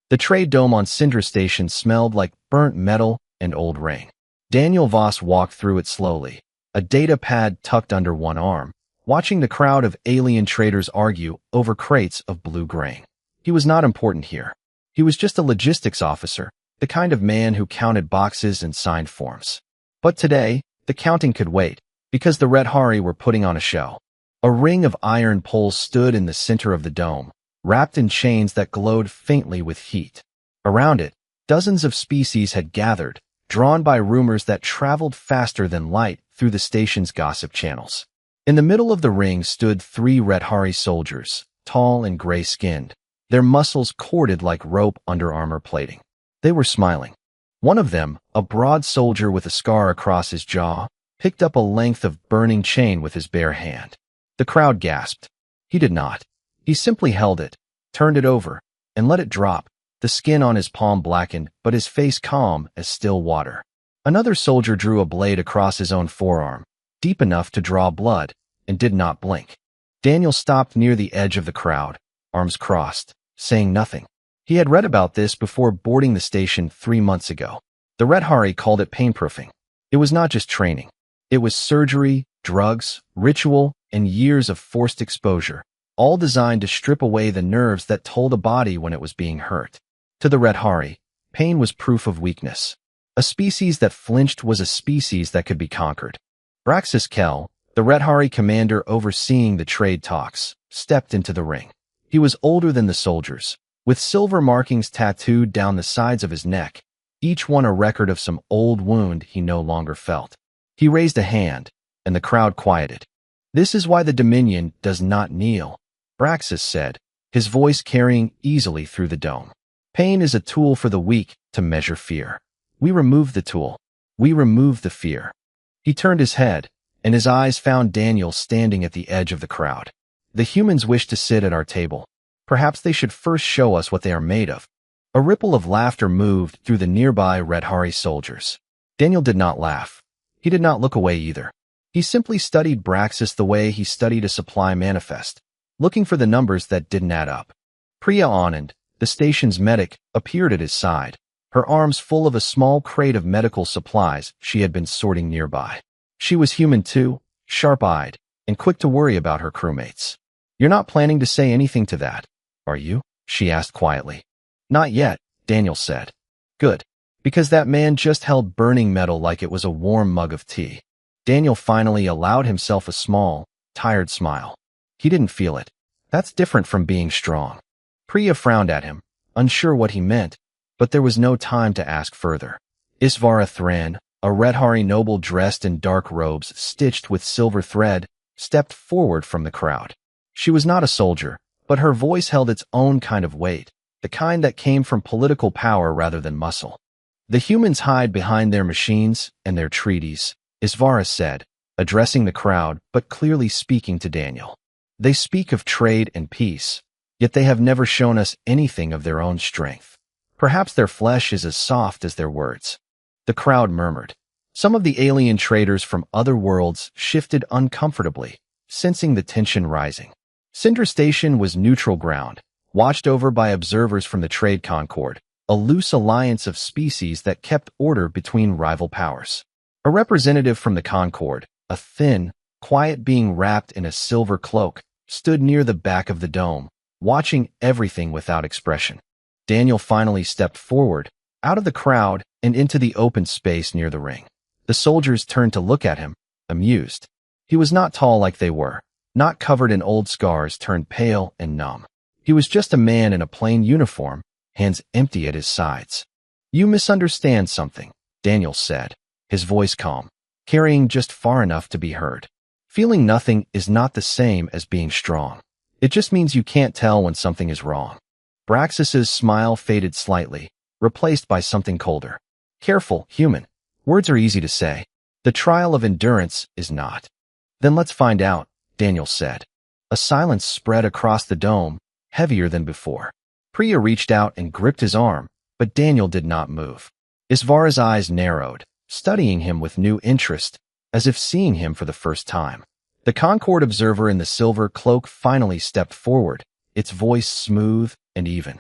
The trade dome on Cinder Station smelled like burnt metal and old rain. Daniel Voss walked through it slowly, a data pad tucked under one arm, watching the crowd of alien traders argue over crates of blue grain. He was not important here. He was just a logistics officer, the kind of man who counted boxes and signed forms. But today, the counting could wait, because the Red Hari were putting on a show. A ring of iron poles stood in the center of the dome, wrapped in chains that glowed faintly with heat. Around it, dozens of species had gathered, drawn by rumors that traveled faster than light through the station's gossip channels. In the middle of the ring stood 3 Red Hari soldiers, tall and gray-skinned, their muscles corded like rope under armor plating. They were smiling. One of them, a broad soldier with a scar across his jaw, picked up a length of burning chain with his bare hand. The crowd gasped. He did not. He simply held it, turned it over, and let it drop. The skin on his palm blackened, but his face calm as still water. Another soldier drew a blade across his own forearm, deep enough to draw blood, and did not blink. Daniel stopped near the edge of the crowd, arms crossed, saying nothing. He had read about this before boarding the station 3 months ago. The Red Hari called it painproofing. It was not just training. It was surgery, drugs, ritual, and years of forced exposure, all designed to strip away the nerves that told a body when it was being hurt. To the Red Hari, pain was proof of weakness. A species that flinched was a species that could be conquered. Braxis Kell, the Red Hari commander overseeing the trade talks, stepped into the ring. He was older than the soldiers, with silver markings tattooed down the sides of his neck, each one a record of some old wound he no longer felt. He raised a hand, and the crowd quieted. "This is why the Dominion does not kneel," Braxis said, his voice carrying easily through the dome. "Pain is a tool for the weak to measure fear. We remove the tool. We remove the fear." He turned his head, and his eyes found Daniel standing at the edge of the crowd. "The humans wish to sit at our table. Perhaps they should first show us what they are made of." A ripple of laughter moved through the nearby Red Hari soldiers. Daniel did not laugh. He did not look away either. He simply studied Braxis the way he studied a supply manifest, looking for the numbers that didn't add up. Priya Anand, the station's medic, appeared at his side, her arms full of a small crate of medical supplies she had been sorting nearby. She was human too, sharp-eyed, and quick to worry about her crewmates. "You're not planning to say anything to that, are you?" she asked quietly. "Not yet," Daniel said. "Good, because that man just held burning metal like it was a warm mug of tea." Daniel finally allowed himself a small, tired smile. He didn't feel it. That's different from being strong. Priya frowned at him, unsure what he meant, but there was no time to ask further. Isvara Thran, a Red Hari noble dressed in dark robes stitched with silver thread, stepped forward from the crowd. She was not a soldier, but her voice held its own kind of weight, the kind that came from political power rather than muscle. "The humans hide behind their machines and their treaties," Isvara said, addressing the crowd but clearly speaking to Daniel. "They speak of trade and peace, yet they have never shown us anything of their own strength. Perhaps their flesh is as soft as their words." The crowd murmured. Some of the alien traders from other worlds shifted uncomfortably, sensing the tension rising. Cinder Station was neutral ground, watched over by observers from the Trade Concord, a loose alliance of species that kept order between rival powers. A representative from the Concord, a thin, quiet being wrapped in a silver cloak, stood near the back of the dome, watching everything without expression. Daniel finally stepped forward, out of the crowd and into the open space near the ring. The soldiers turned to look at him, amused. He was not tall like they were, not covered in old scars turned pale and numb. He was just a man in a plain uniform, hands empty at his sides. "You misunderstand something," Daniel said, his voice calm, carrying just far enough to be heard. "Feeling nothing is not the same as being strong. It just means you can't tell when something is wrong." Braxis's smile faded slightly, replaced by something colder. "Careful, human. Words are easy to say. The trial of endurance is not." "Then let's find out," Daniel said. A silence spread across the dome, heavier than before. Priya reached out and gripped his arm, but Daniel did not move. Isvara's eyes narrowed, studying him with new interest, as if seeing him for the first time. The Concord observer in the silver cloak finally stepped forward, its voice smooth and even.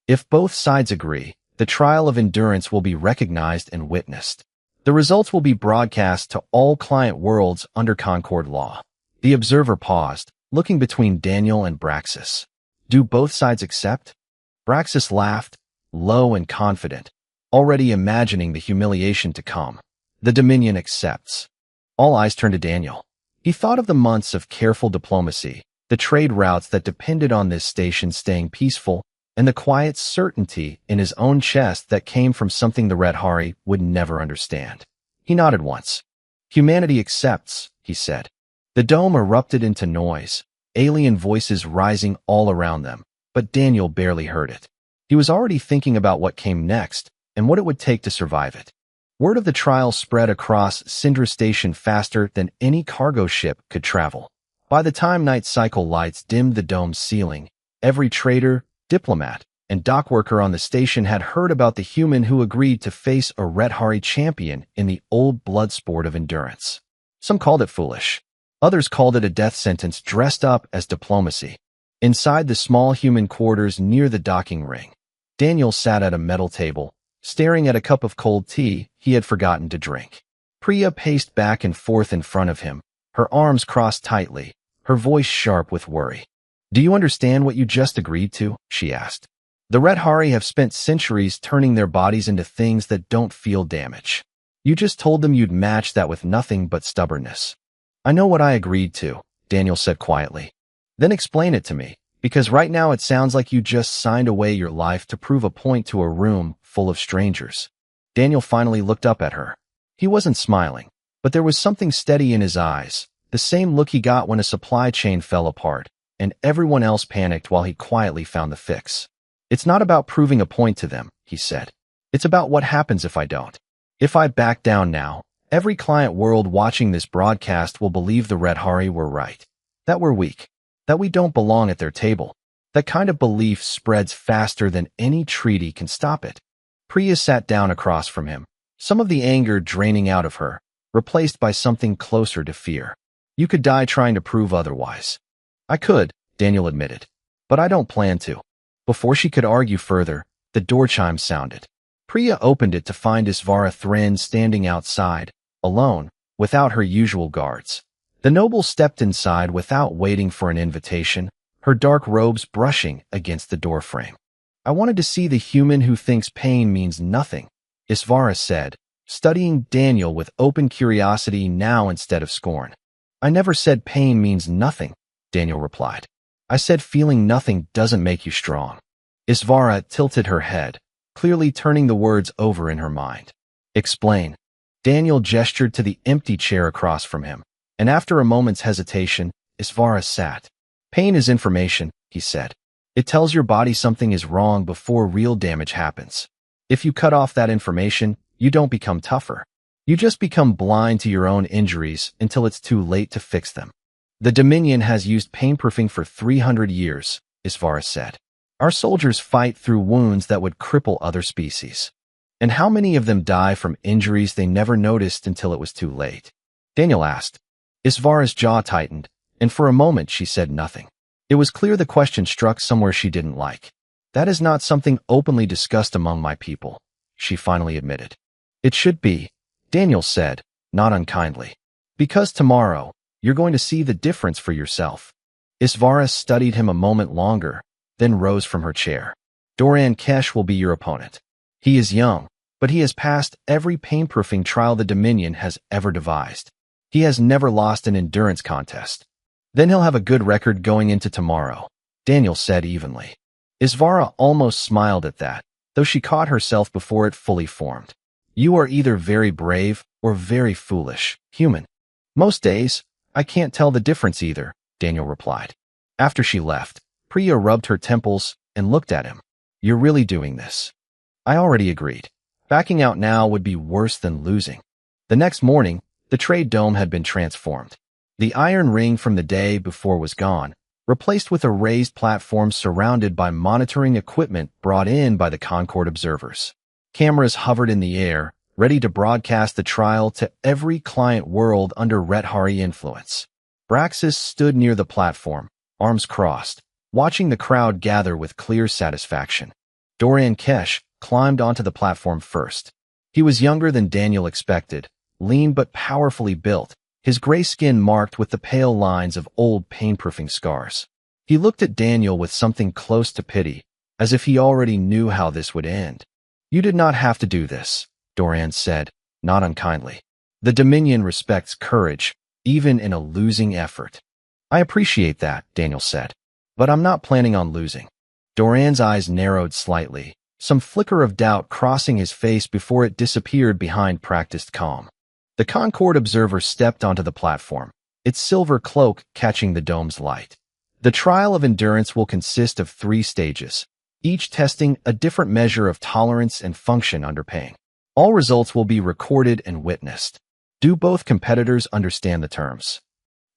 If both sides agree, the trial of endurance will be recognized and witnessed. The results will be broadcast to all client worlds under Concord law. The observer paused, looking between Daniel and Braxis. Do both sides accept? Braxis laughed, low and confident, already imagining the humiliation to come. The Dominion accepts. All eyes turned to Daniel. He thought of the months of careful diplomacy, the trade routes that depended on this station staying peaceful, and the quiet certainty in his own chest that came from something the Red Hari would never understand. He nodded once. Humanity accepts, he said. The dome erupted into noise, alien voices rising all around them, but Daniel barely heard it. He was already thinking about what came next and what it would take to survive it. Word of the trial spread across Syndra Station faster than any cargo ship could travel. By the time night cycle lights dimmed the dome's ceiling, every trader, diplomat, and dockworker on the station had heard about the human who agreed to face a Red Hari champion in the old blood sport of endurance. Some called it foolish. Others called it a death sentence dressed up as diplomacy. Inside the small human quarters near the docking ring, Daniel sat at a metal table, staring at a cup of cold tea he had forgotten to drink. Priya paced back and forth in front of him, her arms crossed tightly, her voice sharp with worry. Do you understand what you just agreed to? She asked. The Red Hari have spent centuries turning their bodies into things that don't feel damage. You just told them you'd match that with nothing but stubbornness. I know what I agreed to, Daniel said quietly. Then explain it to me, because right now it sounds like you just signed away your life to prove a point to a room full of strangers. Daniel finally looked up at her. He wasn't smiling, but there was something steady in his eyes, the same look he got when a supply chain fell apart, and everyone else panicked while he quietly found the fix. It's not about proving a point to them, he said. It's about what happens if I don't. If I back down now, every client world watching this broadcast will believe the Red Hari were right. That we're weak. That we don't belong at their table. That kind of belief spreads faster than any treaty can stop it. Priya sat down across from him, some of the anger draining out of her, replaced by something closer to fear. You could die trying to prove otherwise. I could, Daniel admitted, but I don't plan to. Before she could argue further, the door chime sounded. Priya opened it to find Isvara Thren standing outside, alone, without her usual guards. The noble stepped inside without waiting for an invitation, her dark robes brushing against the doorframe. I wanted to see the human who thinks pain means nothing, Isvara said, studying Daniel with open curiosity now instead of scorn. I never said pain means nothing, Daniel replied. I said feeling nothing doesn't make you strong. Isvara tilted her head, clearly turning the words over in her mind. Explain. Daniel gestured to the empty chair across from him, and after a moment's hesitation, Isvara sat. Pain is information, he said. It tells your body something is wrong before real damage happens. If you cut off that information, you don't become tougher. You just become blind to your own injuries until it's too late to fix them. The Dominion has used painproofing for 300 years, Isvara said. Our soldiers fight through wounds that would cripple other species. And how many of them die from injuries they never noticed until it was too late? Daniel asked. Isvara's jaw tightened, and for a moment she said nothing. It was clear the question struck somewhere she didn't like. That is not something openly discussed among my people, she finally admitted. It should be, Daniel said, not unkindly. Because tomorrow, you're going to see the difference for yourself. Isvara studied him a moment longer, then rose from her chair. Doran Kesh will be your opponent. He is young, but he has passed every painproofing trial the Dominion has ever devised. He has never lost an endurance contest. Then he'll have a good record going into tomorrow, Daniel said evenly. Isvara almost smiled at that, though she caught herself before it fully formed. You are either very brave or very foolish, human. Most days, I can't tell the difference either, Daniel replied. After she left, Priya rubbed her temples and looked at him. You're really doing this. I already agreed. Backing out now would be worse than losing. The next morning, the trade dome had been transformed. The iron ring from the day before was gone, replaced with a raised platform surrounded by monitoring equipment brought in by the Concord observers. Cameras hovered in the air, ready to broadcast the trial to every client world under Red Hari influence. Braxis stood near the platform, arms crossed, watching the crowd gather with clear satisfaction. Dorian Kesh climbed onto the platform first. He was younger than Daniel expected, lean but powerfully built, his gray skin marked with the pale lines of old pain-proofing scars. He looked at Daniel with something close to pity, as if he already knew how this would end. "You did not have to do this," Dorian said, not unkindly. "The Dominion respects courage, even in a losing effort." "I appreciate that," Daniel said, "but I'm not planning on losing." Dorian's eyes narrowed slightly, some flicker of doubt crossing his face before it disappeared behind practiced calm. The Concord observer stepped onto the platform, its silver cloak catching the dome's light. The trial of endurance will consist of 3 stages, each testing a different measure of tolerance and function under pain. All results will be recorded and witnessed. Do both competitors understand the terms?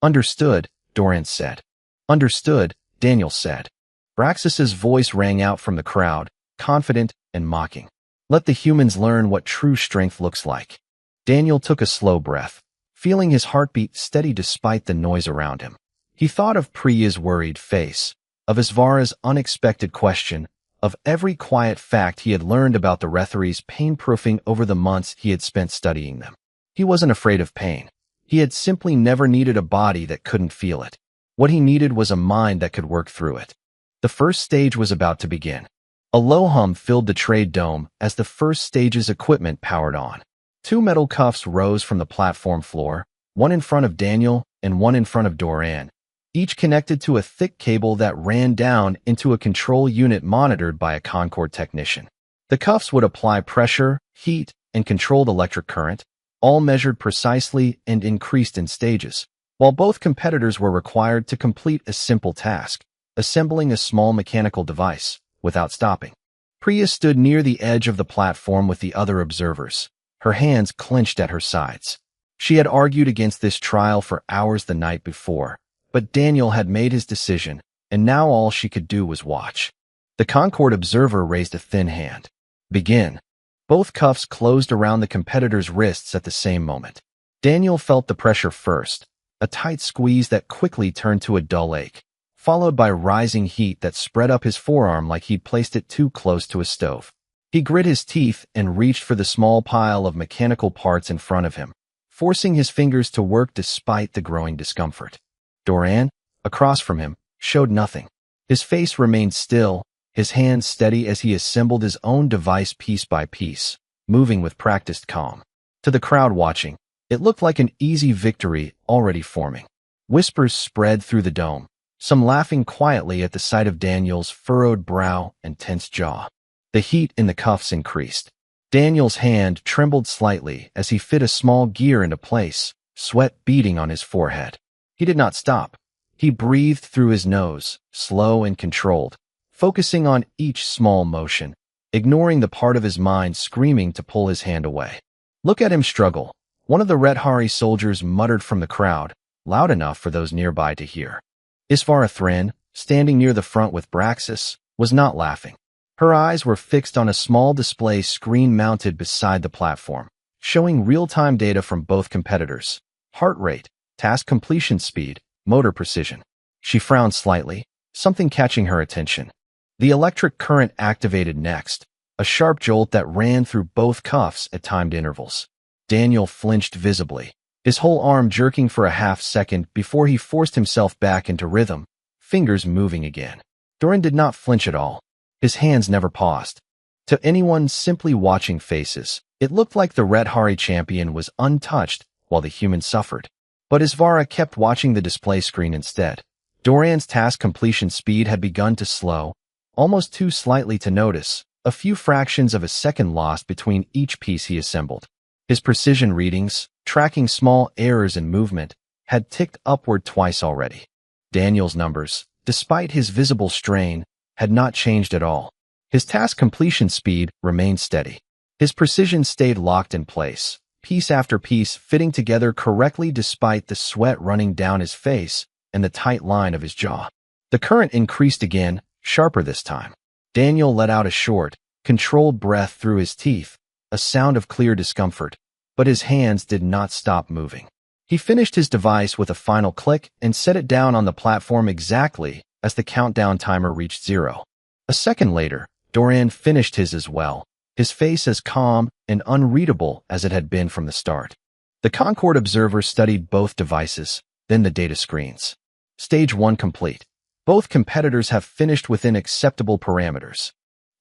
"Understood," Dorian said. "Understood," Daniel said. Braxis's voice rang out from the crowd, confident and mocking. "Let the humans learn what true strength looks like." Daniel took a slow breath, feeling his heartbeat steady despite the noise around him. He thought of Priya's worried face, of Isvara's unexpected question, of every quiet fact he had learned about the Retharies pain-proofing over the months he had spent studying them. He wasn't afraid of pain. He had simply never needed a body that couldn't feel it. What he needed was a mind that could work through it. The first stage was about to begin. A low hum filled the trade dome as the first stage's equipment powered on. 2 metal cuffs rose from the platform floor, one in front of Daniel and one in front of Dorian, each connected to a thick cable that ran down into a control unit monitored by a Concord technician. The cuffs would apply pressure, heat, and controlled electric current, all measured precisely and increased in stages, while both competitors were required to complete a simple task, assembling a small mechanical device, without stopping. Priya stood near the edge of the platform with the other observers, her hands clenched at her sides. She had argued against this trial for hours the night before, but Daniel had made his decision, and now all she could do was watch. The Concord observer raised a thin hand. "Begin." Both cuffs closed around the competitor's wrists at the same moment. Daniel felt the pressure first, a tight squeeze that quickly turned to a dull ache, followed by rising heat that spread up his forearm like he'd placed it too close to a stove. He grit his teeth and reached for the small pile of mechanical parts in front of him, forcing his fingers to work despite the growing discomfort. Dorian, across from him, showed nothing. His face remained still, his hands steady as he assembled his own device piece by piece, moving with practiced calm. To the crowd watching, it looked like an easy victory already forming. Whispers spread through the dome, some laughing quietly at the sight of Daniel's furrowed brow and tense jaw. The heat in the cuffs increased. Daniel's hand trembled slightly as he fit a small gear into place, sweat beading on his forehead. He did not stop. He breathed through his nose, slow and controlled, focusing on each small motion, ignoring the part of his mind screaming to pull his hand away. "Look at him struggle," one of the Rethari soldiers muttered from the crowd, loud enough for those nearby to hear. Isvara Thrin, standing near the front with Braxis, was not laughing. Her eyes were fixed on a small display screen mounted beside the platform, showing real-time data from both competitors: heart rate, task completion speed, motor precision. She frowned slightly, something catching her attention. The electric current activated next, a sharp jolt that ran through both cuffs at timed intervals. Daniel flinched visibly, his whole arm jerking for a half-second before he forced himself back into rhythm, fingers moving again. Dorian did not flinch at all. His hands never paused. To anyone simply watching faces, it looked like the Rethari champion was untouched while the human suffered. But Isvara kept watching the display screen instead. Dorian's task completion speed had begun to slow, almost too slightly to notice, a few fractions of a second lost between each piece he assembled. His precision readings, tracking small errors in movement, had ticked upward twice already. Daniel's numbers, despite his visible strain, had not changed at all. His task completion speed remained steady. His precision stayed locked in place, piece after piece fitting together correctly despite the sweat running down his face and the tight line of his jaw. The current increased again, sharper this time. Daniel let out a short, controlled breath through his teeth, a sound of clear discomfort, but his hands did not stop moving. He finished his device with a final click and set it down on the platform exactly as the countdown timer reached 0. A second later, Doran finished his as well, his face as calm and unreadable as it had been from the start. The Concord observer studied both devices, then the data screens. Stage 1 complete. Both competitors have finished within acceptable parameters.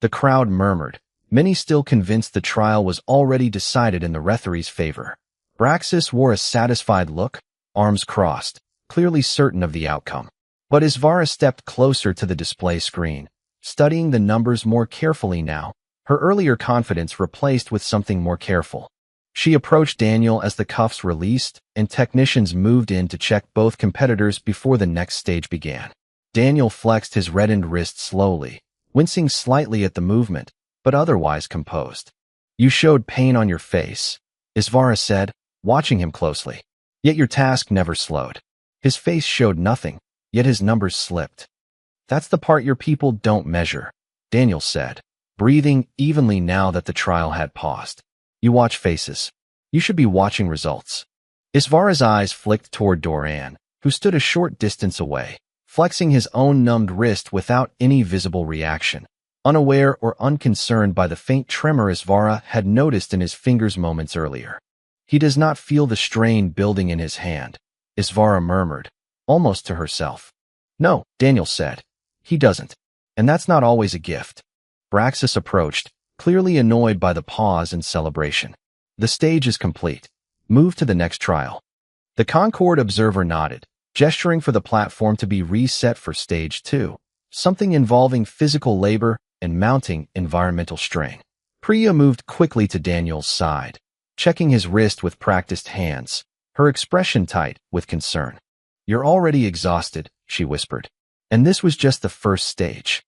The crowd murmured, many still convinced the trial was already decided in the referee's favor. Braxis wore a satisfied look, arms crossed, clearly certain of the outcome. But Isvara stepped closer to the display screen, studying the numbers more carefully now, her earlier confidence replaced with something more careful. She approached Daniel as the cuffs released, and technicians moved in to check both competitors before the next stage began. Daniel flexed his reddened wrist slowly, wincing slightly at the movement, but otherwise composed. "You showed pain on your face," Isvara said, watching him closely. "Yet your task never slowed." His face showed nothing, yet his numbers slipped. "That's the part your people don't measure," Daniel said, breathing evenly now that the trial had paused. "You watch faces. You should be watching results." Isvara's eyes flicked toward Doran, who stood a short distance away, flexing his own numbed wrist without any visible reaction, unaware or unconcerned by the faint tremor Isvara had noticed in his fingers moments earlier. "He does not feel the strain building in his hand," Isvara murmured, almost to herself. "No," Daniel said. "He doesn't. And that's not always a gift." Braxis approached, clearly annoyed by the pause and celebration. "The stage is complete. Move to the next trial." The Concord observer nodded, gesturing for the platform to be reset for stage 2, something involving physical labor and mounting environmental strain. Priya moved quickly to Daniel's side, checking his wrist with practiced hands, her expression tight with concern. "You're already exhausted," she whispered. "And this was just the first stage."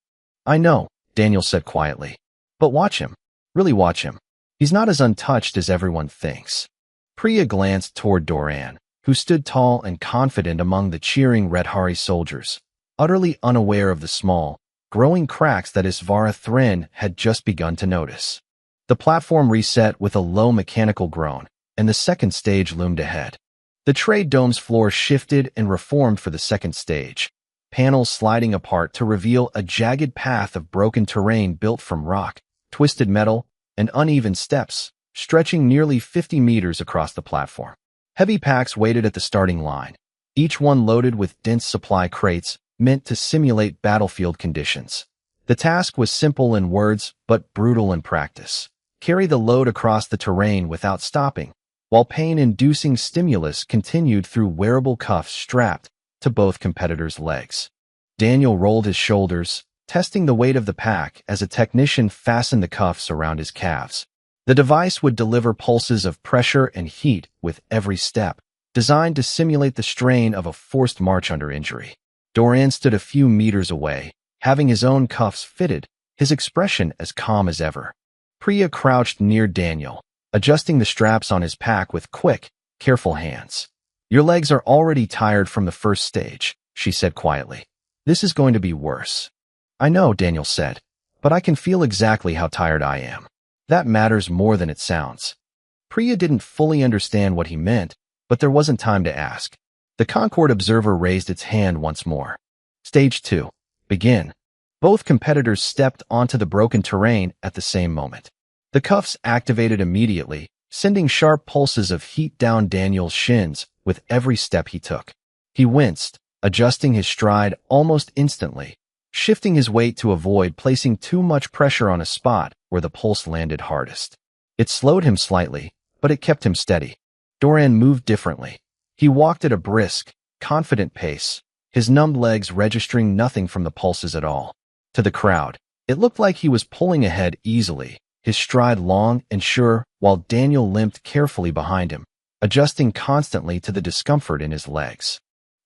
"I know," Daniel said quietly. "But watch him. Really watch him. He's not as untouched as everyone thinks." Priya glanced toward Doran, who stood tall and confident among the cheering Redhari soldiers, utterly unaware of the small, growing cracks that Isvara Thren had just begun to notice. The platform reset with a low mechanical groan, and the second stage loomed ahead. The trade dome's floor shifted and reformed for the second stage, panels sliding apart to reveal a jagged path of broken terrain built from rock, twisted metal, and uneven steps, stretching nearly 50 meters across the platform. Heavy packs waited at the starting line, each one loaded with dense supply crates meant to simulate battlefield conditions. The task was simple in words, but brutal in practice. Carry the load across the terrain without stopping, while pain-inducing stimulus continued through wearable cuffs strapped to both competitors' legs. Daniel rolled his shoulders, testing the weight of the pack as a technician fastened the cuffs around his calves. The device would deliver pulses of pressure and heat with every step, designed to simulate the strain of a forced march under injury. Doran stood a few meters away, having his own cuffs fitted, his expression as calm as ever. Priya crouched near Daniel, adjusting the straps on his pack with quick, careful hands. "Your legs are already tired from the first stage," she said quietly. "This is going to be worse." "I know," Daniel said, "but I can feel exactly how tired I am. That matters more than it sounds." Priya didn't fully understand what he meant, but there wasn't time to ask. The Concord observer raised its hand once more. "Stage 2. Begin." Both competitors stepped onto the broken terrain at the same moment. The cuffs activated immediately, sending sharp pulses of heat down Daniel's shins with every step he took. He winced, adjusting his stride almost instantly, shifting his weight to avoid placing too much pressure on a spot where the pulse landed hardest. It slowed him slightly, but it kept him steady. Doran moved differently. He walked at a brisk, confident pace, his numbed legs registering nothing from the pulses at all. To the crowd, it looked like he was pulling ahead easily, his stride long and sure, while Daniel limped carefully behind him, adjusting constantly to the discomfort in his legs.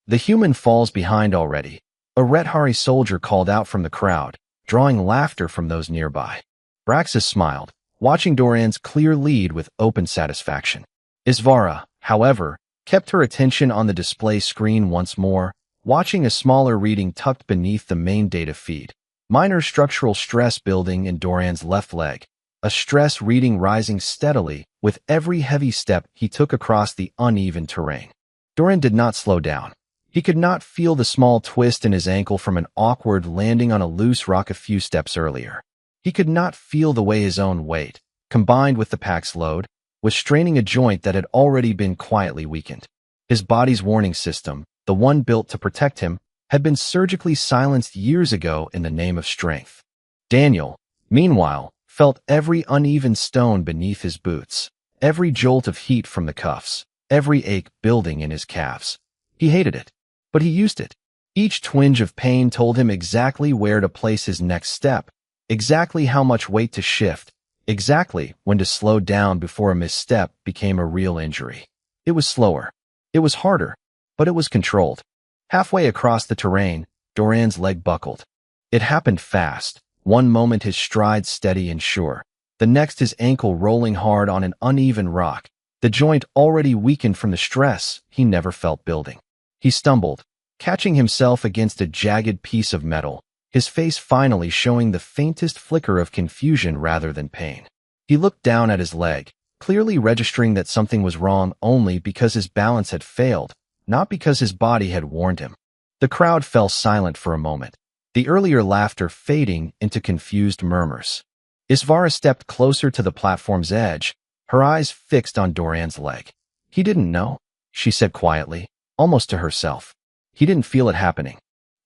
"The human falls behind already," a Redhari soldier called out from the crowd, drawing laughter from those nearby. Braxis smiled, watching Doran's clear lead with open satisfaction. Isvara, however, kept her attention on the display screen once more, watching a smaller reading tucked beneath the main data feed. Minor structural stress building in Doran's left leg, a stress reading rising steadily with every heavy step he took across the uneven terrain. Doran did not slow down. He could not feel the small twist in his ankle from an awkward landing on a loose rock a few steps earlier. He could not feel the way his own weight, combined with the pack's load, was straining a joint that had already been quietly weakened. His body's warning system, the one built to protect him, had been surgically silenced years ago in the name of strength. Daniel, meanwhile, felt every uneven stone beneath his boots, every jolt of heat from the cuffs, every ache building in his calves. He hated it, but he used it. Each twinge of pain told him exactly where to place his next step, exactly how much weight to shift, exactly when to slow down before a misstep became a real injury. It was slower. It was harder, but it was controlled. Halfway across the terrain, Doran's leg buckled. It happened fast. One moment his stride steady and sure, the next his ankle rolling hard on an uneven rock, the joint already weakened from the stress he never felt building. He stumbled, catching himself against a jagged piece of metal, his face finally showing the faintest flicker of confusion rather than pain. He looked down at his leg, clearly registering that something was wrong only because his balance had failed, not because his body had warned him. The crowd fell silent for a moment, the earlier laughter fading into confused murmurs. Isvara stepped closer to the platform's edge, her eyes fixed on Doran's leg. He didn't know, she said quietly, almost to herself. He didn't feel it happening.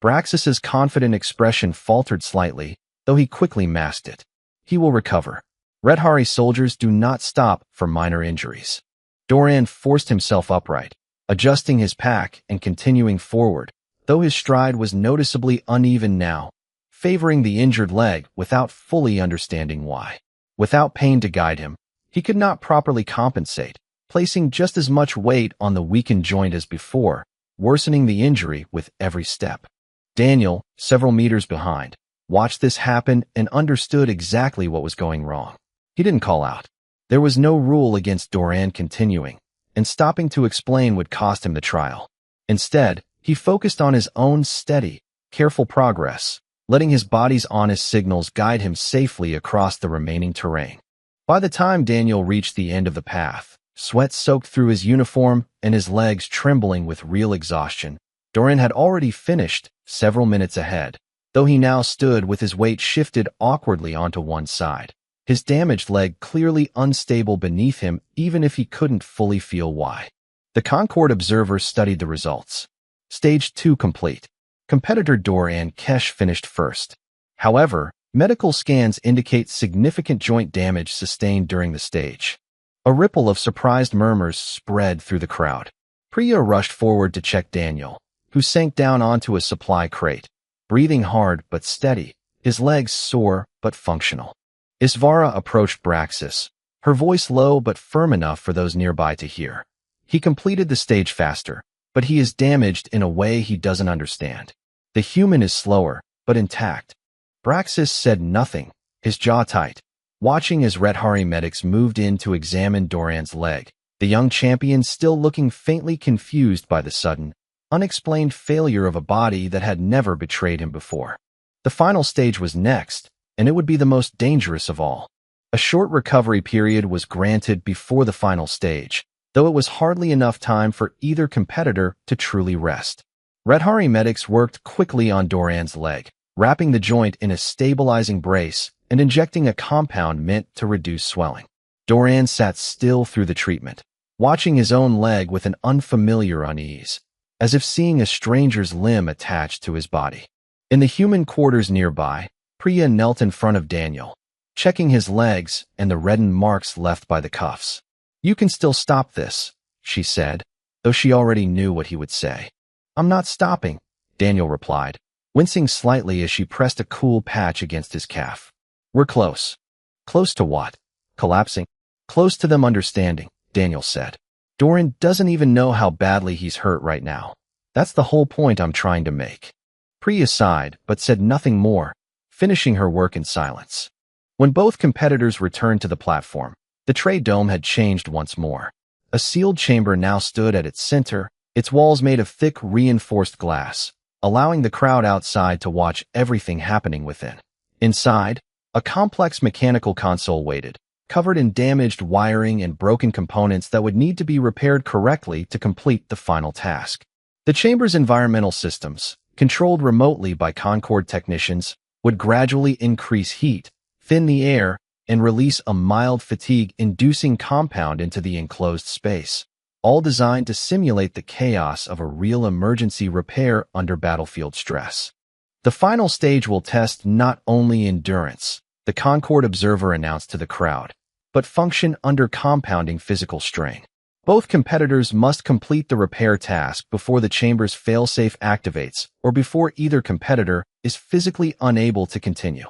Braxis's confident expression faltered slightly, though he quickly masked it. He will recover. Redhari soldiers do not stop for minor injuries. Doran forced himself upright, adjusting his pack and continuing forward, though his stride was noticeably uneven now, favoring the injured leg without fully understanding why. Without pain to guide him, he could not properly compensate, placing just as much weight on the weakened joint as before, worsening the injury with every step. Daniel, several meters behind, watched this happen and understood exactly what was going wrong. He didn't call out. There was no rule against Doran continuing, and stopping to explain would cost him the trial. Instead, he focused on his own steady, careful progress, letting his body's honest signals guide him safely across the remaining terrain. By the time Daniel reached the end of the path, sweat soaked through his uniform and his legs trembling with real exhaustion, Doran had already finished, several minutes ahead, though he now stood with his weight shifted awkwardly onto one side, his damaged leg clearly unstable beneath him even if he couldn't fully feel why. The Concord observer studied the results. Stage 2 complete. Competitor Doran Kesh finished first. However, medical scans indicate significant joint damage sustained during the stage. A ripple of surprised murmurs spread through the crowd. Priya rushed forward to check Daniel, who sank down onto a supply crate, breathing hard but steady, his legs sore but functional. Isvara approached Braxis, her voice low but firm enough for those nearby to hear. He completed the stage faster, but he is damaged in a way he doesn't understand. The human is slower, but intact. Braxis said nothing, his jaw tight, watching as Redhari medics moved in to examine Doran's leg, the young champion still looking faintly confused by the sudden, unexplained failure of a body that had never betrayed him before. The final stage was next, and it would be the most dangerous of all. A short recovery period was granted before the final stage, though it was hardly enough time for either competitor to truly rest. Redhari medics worked quickly on Doran's leg, wrapping the joint in a stabilizing brace and injecting a compound meant to reduce swelling. Doran sat still through the treatment, watching his own leg with an unfamiliar unease, as if seeing a stranger's limb attached to his body. In the human quarters nearby, Priya knelt in front of Daniel, checking his legs and the reddened marks left by the cuffs. "You can still stop this," she said, though she already knew what he would say. "I'm not stopping," Daniel replied, wincing slightly as she pressed a cool patch against his calf. "We're close." "Close to what?" "Collapsing." "Close to them understanding," Daniel said. "Doran doesn't even know how badly he's hurt right now. That's the whole point I'm trying to make." Priya sighed, but said nothing more, finishing her work in silence. When both competitors returned to the platform, the trade dome had changed once more. A sealed chamber now stood at its center, its walls made of thick, reinforced glass, allowing the crowd outside to watch everything happening within. Inside, a complex mechanical console waited, covered in damaged wiring and broken components that would need to be repaired correctly to complete the final task. The chamber's environmental systems, controlled remotely by Concord technicians, would gradually increase heat, thin the air, and release a mild fatigue-inducing compound into the enclosed space, all designed to simulate the chaos of a real emergency repair under battlefield stress. The final stage will test not only endurance, the Concorde observer announced to the crowd, but function under compounding physical strain. Both competitors must complete the repair task before the chamber's failsafe activates or before either competitor is physically unable to continue.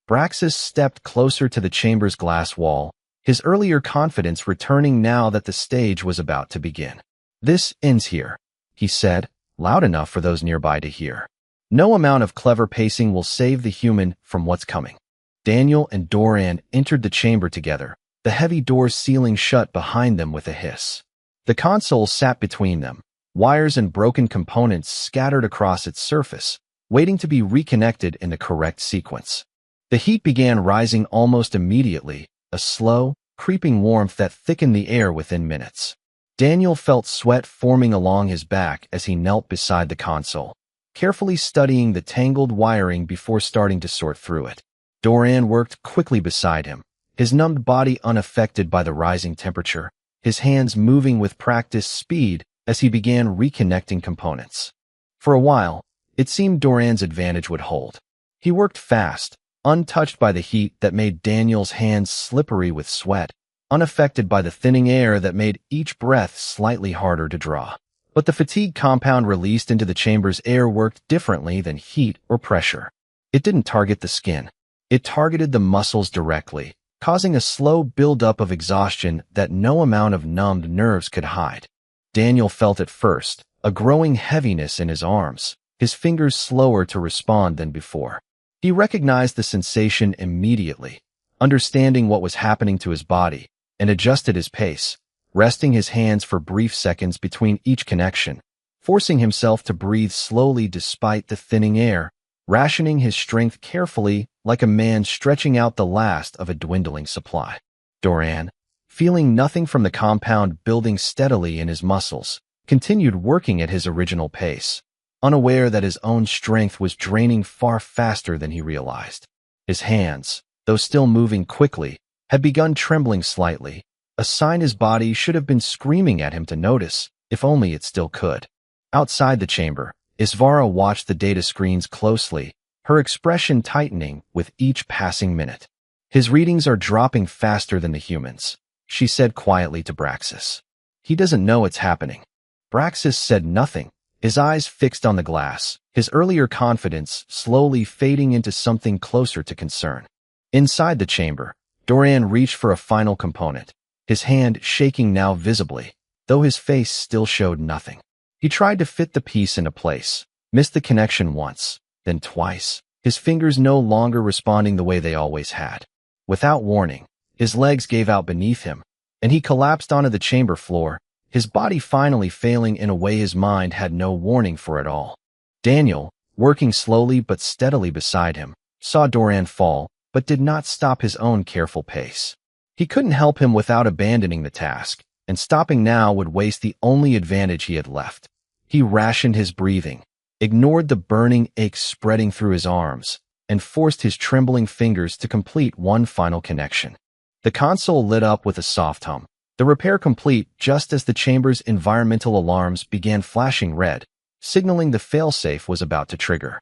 Braxis stepped closer to the chamber's glass wall, his earlier confidence returning now that the stage was about to begin. "This ends here," he said, loud enough for those nearby to hear. "No amount of clever pacing will save the human from what's coming." Daniel and Doran entered the chamber together, the heavy doors sealing shut behind them with a hiss. The console sat between them, wires and broken components scattered across its surface, waiting to be reconnected in the correct sequence. The heat began rising almost immediately, a slow, creeping warmth that thickened the air within minutes. Daniel felt sweat forming along his back as he knelt beside the console, carefully studying the tangled wiring before starting to sort through it. Doran worked quickly beside him, his numbed body unaffected by the rising temperature, his hands moving with practiced speed as he began reconnecting components. For a while, it seemed Doran's advantage would hold. He worked fast, untouched by the heat that made Daniel's hands slippery with sweat, unaffected by the thinning air that made each breath slightly harder to draw. But the fatigue compound released into the chamber's air worked differently than heat or pressure. It didn't target the skin. It targeted the muscles directly, causing a slow buildup of exhaustion that no amount of numbed nerves could hide. Daniel felt at first a growing heaviness in his arms, his fingers slower to respond than before. He recognized the sensation immediately, understanding what was happening to his body, and adjusted his pace, resting his hands for brief seconds between each connection, forcing himself to breathe slowly despite the thinning air, rationing his strength carefully like a man stretching out the last of a dwindling supply. Doran, feeling nothing from the compound building steadily in his muscles, continued working at his original pace, unaware that his own strength was draining far faster than he realized. His hands, though still moving quickly, had begun trembling slightly, a sign his body should have been screaming at him to notice, if only it still could. Outside the chamber, Isvara watched the data screens closely, her expression tightening with each passing minute. "His readings are dropping faster than the humans," she said quietly to Braxis. "He doesn't know it's happening." Braxis said nothing, his eyes fixed on the glass, his earlier confidence slowly fading into something closer to concern. Inside the chamber, Doran reached for a final component, his hand shaking now visibly, though his face still showed nothing. He tried to fit the piece into place, missed the connection once, then twice, his fingers no longer responding the way they always had. Without warning, his legs gave out beneath him, and he collapsed onto the chamber floor, his body finally failing in a way his mind had no warning for at all. Daniel, working slowly but steadily beside him, saw Doran fall, but did not stop his own careful pace. He couldn't help him without abandoning the task, and stopping now would waste the only advantage he had left. He rationed his breathing, ignored the burning ache spreading through his arms, and forced his trembling fingers to complete one final connection. The console lit up with a soft hum, the repair complete just as the chamber's environmental alarms began flashing red, signaling the failsafe was about to trigger.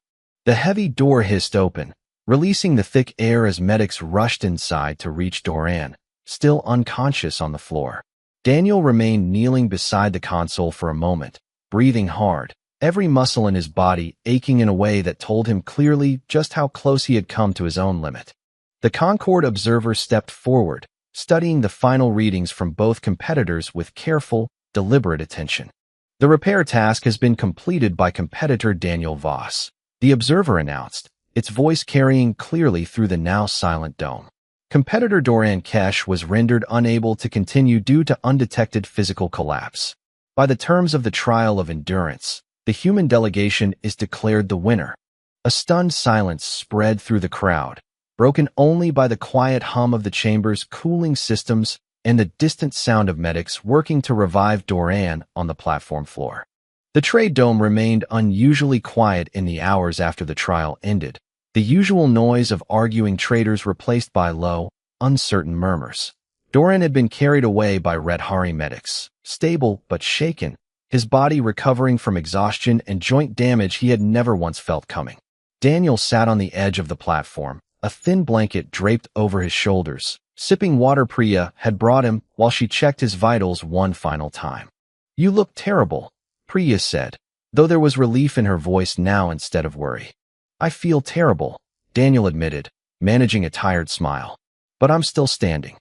The heavy door hissed open, releasing the thick air as medics rushed inside to reach Doran, still unconscious on the floor. Daniel remained kneeling beside the console for a moment, breathing hard, every muscle in his body aching in a way that told him clearly just how close he had come to his own limit. The Concorde observer stepped forward, studying the final readings from both competitors with careful, deliberate attention. "The repair task has been completed by competitor Daniel Voss," the observer announced, its voice carrying clearly through the now silent dome. Competitor Doran Kesh was rendered unable to continue due to undetected physical collapse. By the terms of the trial of endurance, the human delegation is declared the winner. A stunned silence spread through the crowd, broken only by the quiet hum of the chamber's cooling systems and the distant sound of medics working to revive Doran on the platform floor. The trade dome remained unusually quiet in the hours after the trial ended, the usual noise of arguing traders replaced by low, uncertain murmurs. Doran had been carried away by Red Hari medics, stable but shaken, his body recovering from exhaustion and joint damage he had never once felt coming. Daniel sat on the edge of the platform, a thin blanket draped over his shoulders, sipping water Priya had brought him while she checked his vitals one final time. "You look terrible," Priya said, though there was relief in her voice now instead of worry. "I feel terrible," Daniel admitted, managing a tired smile. "But I'm still standing."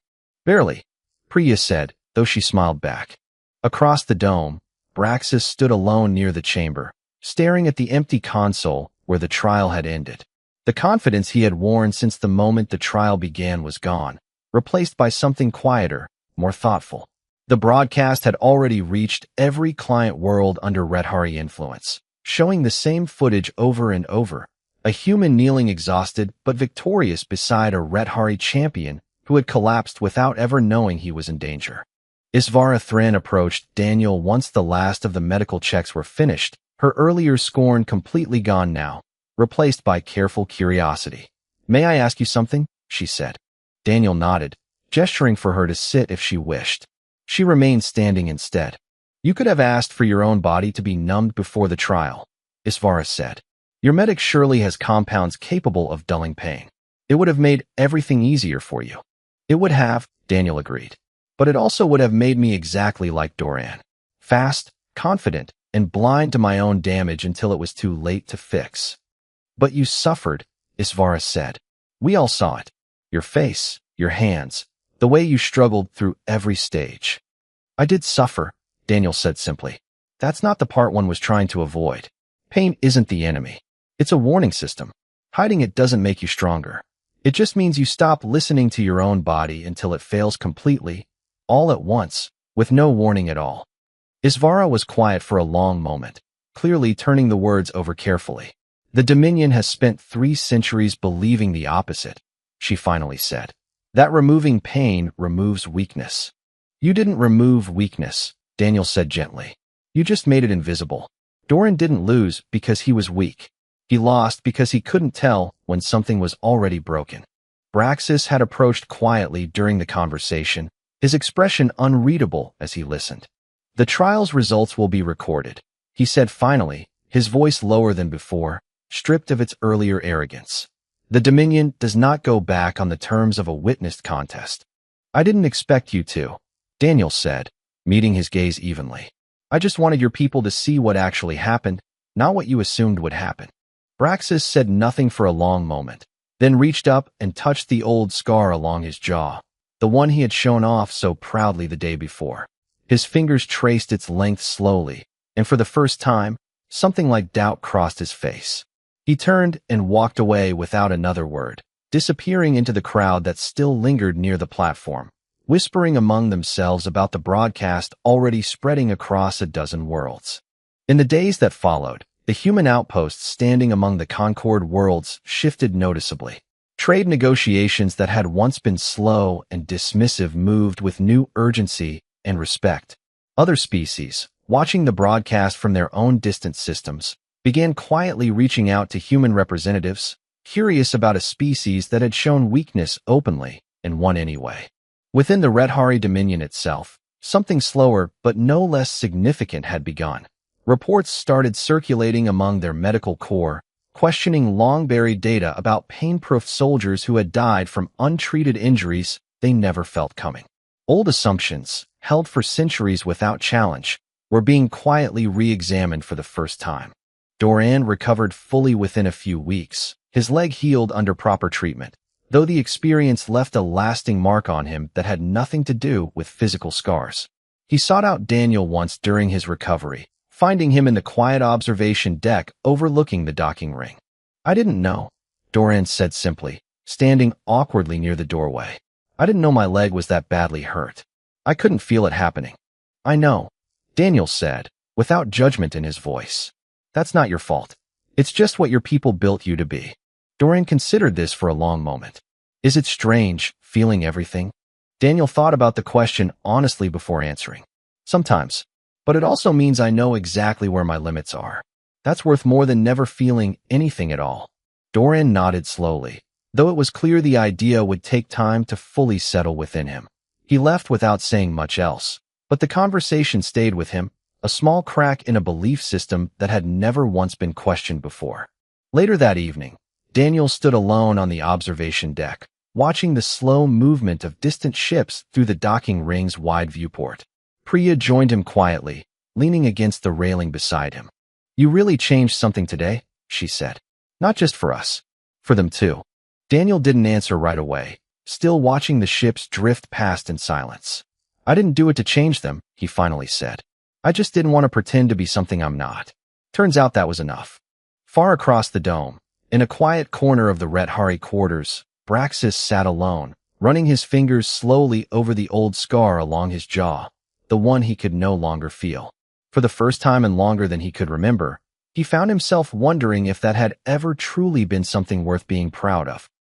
"Barely," Priya said, though she smiled back. Across the dome, Braxis stood alone near the chamber, staring at the empty console where the trial had ended. The confidence he had worn since the moment the trial began was gone, replaced by something quieter, more thoughtful. The broadcast had already reached every client world under Red Hari influence, showing the same footage over and over, a human kneeling exhausted but victorious beside a Red Hari champion who had collapsed without ever knowing he was in danger. Isvara Thrin approached Daniel once the last of the medical checks were finished, her earlier scorn completely gone now, replaced by careful curiosity. "May I ask you something?" she said. Daniel nodded, gesturing for her to sit if she wished. She remained standing instead. "You could have asked for your own body to be numbed before the trial," Isvara said. "Your medic surely has compounds capable of dulling pain. It would have made everything easier for you." "It would have," Daniel agreed. "But it also would have made me exactly like Doran. Fast, confident, and blind to my own damage until it was too late to fix." "But you suffered," Isvara said. "We all saw it. Your face, your hands, the way you struggled through every stage." "I did suffer," Daniel said simply. "That's not the part one was trying to avoid. Pain isn't the enemy. It's a warning system. Hiding it doesn't make you stronger. It just means you stop listening to your own body until it fails completely, all at once, with no warning at all." Isvara was quiet for a long moment, clearly turning the words over carefully. "The Dominion has spent 3 centuries believing the opposite," she finally said. "That removing pain removes weakness." "You didn't remove weakness," Daniel said gently. "You just made it invisible. Doran didn't lose because he was weak. He lost because he couldn't tell when something was already broken." Braxis had approached quietly during the conversation, his expression unreadable as he listened. "The trial's results will be recorded," he said finally, his voice lower than before, stripped of its earlier arrogance. "The Dominion does not go back on the terms of a witnessed contest." "I didn't expect you to," Daniel said, meeting his gaze evenly. "I just wanted your people to see what actually happened, not what you assumed would happen." Braxis said nothing for a long moment, then reached up and touched the old scar along his jaw, the one he had shown off so proudly the day before. His fingers traced its length slowly, and for the first time, something like doubt crossed his face. He turned and walked away without another word, disappearing into the crowd that still lingered near the platform, whispering among themselves about the broadcast already spreading across a dozen worlds. In the days that followed, the human outposts standing among the Concord worlds shifted noticeably. Trade negotiations that had once been slow and dismissive moved with new urgency and respect. Other species, watching the broadcast from their own distant systems, began quietly reaching out to human representatives, curious about a species that had shown weakness openly and won anyway. Within the Red Hari Dominion itself, something slower but no less significant had begun. Reports started circulating among their medical corps, questioning long-buried data about pain-proof soldiers who had died from untreated injuries they never felt coming. Old assumptions, held for centuries without challenge, were being quietly re-examined for the first time. Doran recovered fully within a few weeks, his leg healed under proper treatment, though the experience left a lasting mark on him that had nothing to do with physical scars. He sought out Daniel once during his recovery, finding him in the quiet observation deck overlooking the docking ring. "I didn't know," Doran said simply, standing awkwardly near the doorway. "I didn't know my leg was that badly hurt. I couldn't feel it happening." "I know," Daniel said, without judgment in his voice. "That's not your fault. It's just what your people built you to be." Doran considered this for a long moment. "Is it strange, feeling everything?" Daniel thought about the question honestly before answering. "Sometimes. But it also means I know exactly where my limits are. That's worth more than never feeling anything at all." Doran nodded slowly, though it was clear the idea would take time to fully settle within him. He left without saying much else, but the conversation stayed with him, a small crack in a belief system that had never once been questioned before. Later that evening, Daniel stood alone on the observation deck, watching the slow movement of distant ships through the docking ring's wide viewport. Priya joined him quietly, leaning against the railing beside him. "You really changed something today," she said. "Not just for us. For them too." Daniel didn't answer right away, still watching the ships drift past in silence. "I didn't do it to change them," he finally said. "I just didn't want to pretend to be something I'm not." Turns out that was enough. Far across the dome, in a quiet corner of the Rethari quarters, Braxis sat alone, running his fingers slowly over the old scar along his jaw, the one he could no longer feel. For the first time in longer than he could remember, he found himself wondering if that had ever truly been something worth being proud of.